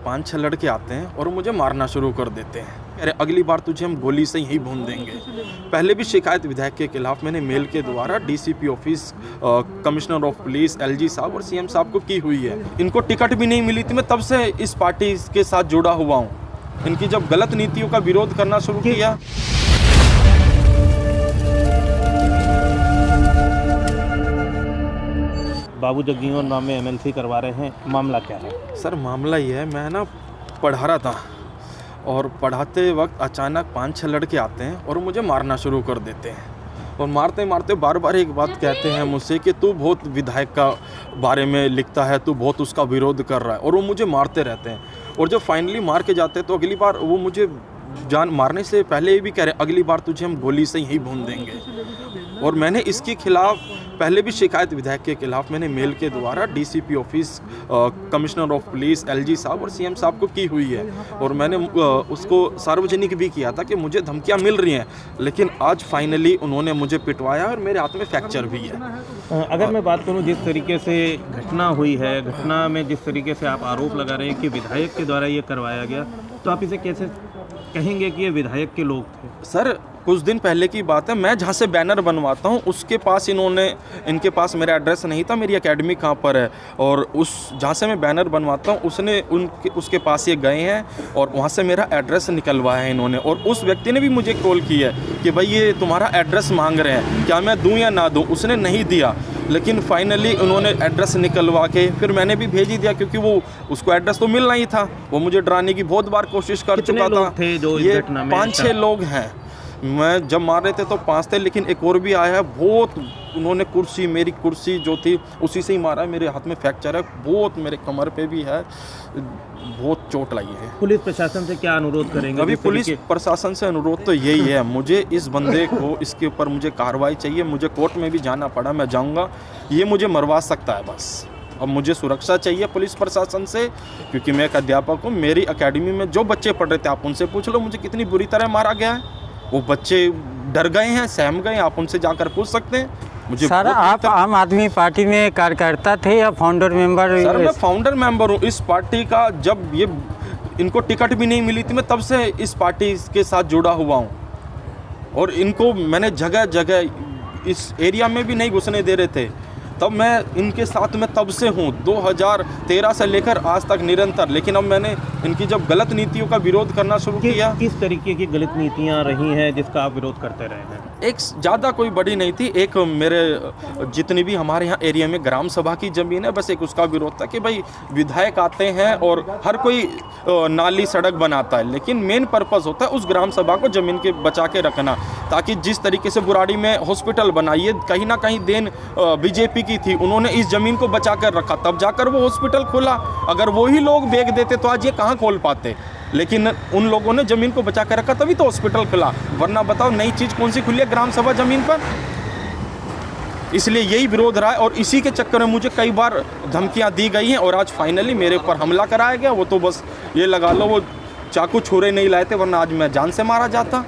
5-6 लड़के आते हैं और मुझे मारना शुरू कर देते हैं। अरे अगली बार तुझे हम गोली से यहीं भून देंगे। पहले भी शिकायत विधायक के खिलाफ मैंने मेल के द्वारा DCP office, commissioner of police, LG साहब और सीएम साहब को की हुई है। इनको टिकट भी नहीं मिली थी, मैं तब से इस पार्टी के साथ जुड़ा हुआ हूँ। इनकी जब गलत नीतियों का विरोध करना शुरू किया। बाबू जगजीवन नाम में एमएलसी करवा रहे हैं, मामला क्या है? सर मामला ये है, मैं ना पढ़ा रहा था और पढ़ाते वक्त अचानक 5-6 लड़के आते हैं और मुझे मारना शुरू कर देते हैं। और मारते मारते बार बार एक बात कहते हैं मुझसे कि तू बहुत विधायक का बारे में लिखता है, तू बहुत उसका विरोध कर रहा है। और वो मुझे मारते रहते हैं और जब फाइनली मार के जाते हैं तो अगली बार वो मुझे जान मारने से पहले ये भी कह रहे हैं अगली बार तुझे हम गोली से यहीं भून देंगे। और मैंने इसके खिलाफ पहले भी शिकायत विधायक के खिलाफ मैंने मेल के द्वारा DCP office, commissioner of police, LG साहब और सीएम साहब को की हुई है। और मैंने उसको सार्वजनिक भी किया था कि मुझे धमकियां मिल रही हैं, लेकिन आज फाइनली उन्होंने मुझे पिटवाया और मेरे हाथ में फ्रैक्चर भी है। अगर मैं बात करूं, जिस तरीके से घटना हुई है, घटना में जिस तरीके से आप आरोप लगा रहे हैं कि विधायक के द्वारा ये करवाया गया, तो आप इसे कैसे कहेंगे कि ये विधायक के लोग थे? सर कुछ दिन पहले की बात है, मैं जहाँ से बैनर बनवाता हूँ उसके पास इनके पास मेरा एड्रेस नहीं था, मेरी एकेडमी कहाँ पर है। और उस जहाँ से मैं बैनर बनवाता हूँ उसके पास ये गए हैं और वहाँ से मेरा एड्रेस निकलवाया है इन्होंने। और उस व्यक्ति ने भी मुझे कॉल की है कि भाई ये तुम्हारा एड्रेस मांग रहे हैं, क्या मैं दूँ या ना दूँ। उसने नहीं दिया, लेकिन फाइनली उन्होंने एड्रेस निकलवा के फिर मैंने भी भेज ही दिया, क्योंकि वो उसको एड्रेस तो मिलना ही था। वो मुझे डराने की बहुत बार कोशिश कर चुका था। ये 5-6 लोग हैं। मैं जब मार रहे थे तो 5 थे, लेकिन एक और भी आया है। बहुत उन्होंने मेरी कुर्सी जो थी उसी से ही मारा है। मेरे हाथ में फ्रैक्चर है, बहुत मेरे कमर पे भी है, बहुत चोट लगी है। पुलिस प्रशासन से क्या अनुरोध करेंगे? अभी पुलिस प्रशासन से अनुरोध तो यही है, मुझे इस बंदे को, इसके ऊपर मुझे कार्रवाई चाहिए। मुझे कोर्ट में भी जाना पड़ा, मैं जाऊंगा। ये मुझे मरवा सकता है बस। अब मुझे सुरक्षा चाहिए पुलिस प्रशासन से, क्योंकि मैं एक अध्यापक हूँ। मेरी एकेडमी में जो बच्चे पढ़ रहे थे, आप उनसे पूछ लो मुझे कितनी बुरी तरह मारा गया है। वो बच्चे डर गए हैं, सहम गए, आप उनसे जाकर पूछ सकते हैं। मुझे सर, आप आम आदमी पार्टी में कार्यकर्ता थे या फाउंडर मेंबर? सर मैं फाउंडर मेंबर हूँ इस पार्टी का। जब ये इनको टिकट भी नहीं मिली थी, मैं तब से इस पार्टी के साथ जुड़ा हुआ हूँ। और इनको मैंने जगह जगह इस एरिया में भी नहीं घुसने दे रहे थे, तब मैं इनके साथ में तब से हूँ, 2013 से लेकर आज तक निरंतर। लेकिन अब मैंने इनकी जब गलत नीतियों का विरोध करना शुरू किया। किस तरीके की गलत नीतियाँ रही हैं जिसका आप विरोध करते रहे हैं? एक ज़्यादा कोई बड़ी नहीं थी। एक मेरे जितनी भी हमारे यहाँ एरिया में ग्राम सभा की ज़मीन है, बस एक उसका विरोध था कि भाई विधायक आते हैं और हर कोई नाली सड़क बनाता है, लेकिन मेन पर्पस होता है उस ग्राम सभा को ज़मीन के बचा के रखना, ताकि जिस तरीके से बुराड़ी में हॉस्पिटल बनाइए, कहीं ना कहीं देन बीजेपी की थी, उन्होंने इस ज़मीन को बचा कर रखा, तब जाकर वो हॉस्पिटल खोला। अगर वही लोग बेच देते तो आज ये कहाँ खोल पाते, लेकिन उन लोगों ने ज़मीन को बचा कर रखा, तभी तो हॉस्पिटल खुला। वरना बताओ नई चीज़ कौन सी खुली है ग्राम सभा ज़मीन पर? इसलिए यही विरोध रहा है और इसी के चक्कर में मुझे कई बार धमकियां दी गई हैं और आज फाइनली मेरे ऊपर हमला कराया गया। वो तो बस ये लगा लो, वो चाकू छुरे नहीं लाए थे, वरना आज मैं जान से मारा जाता।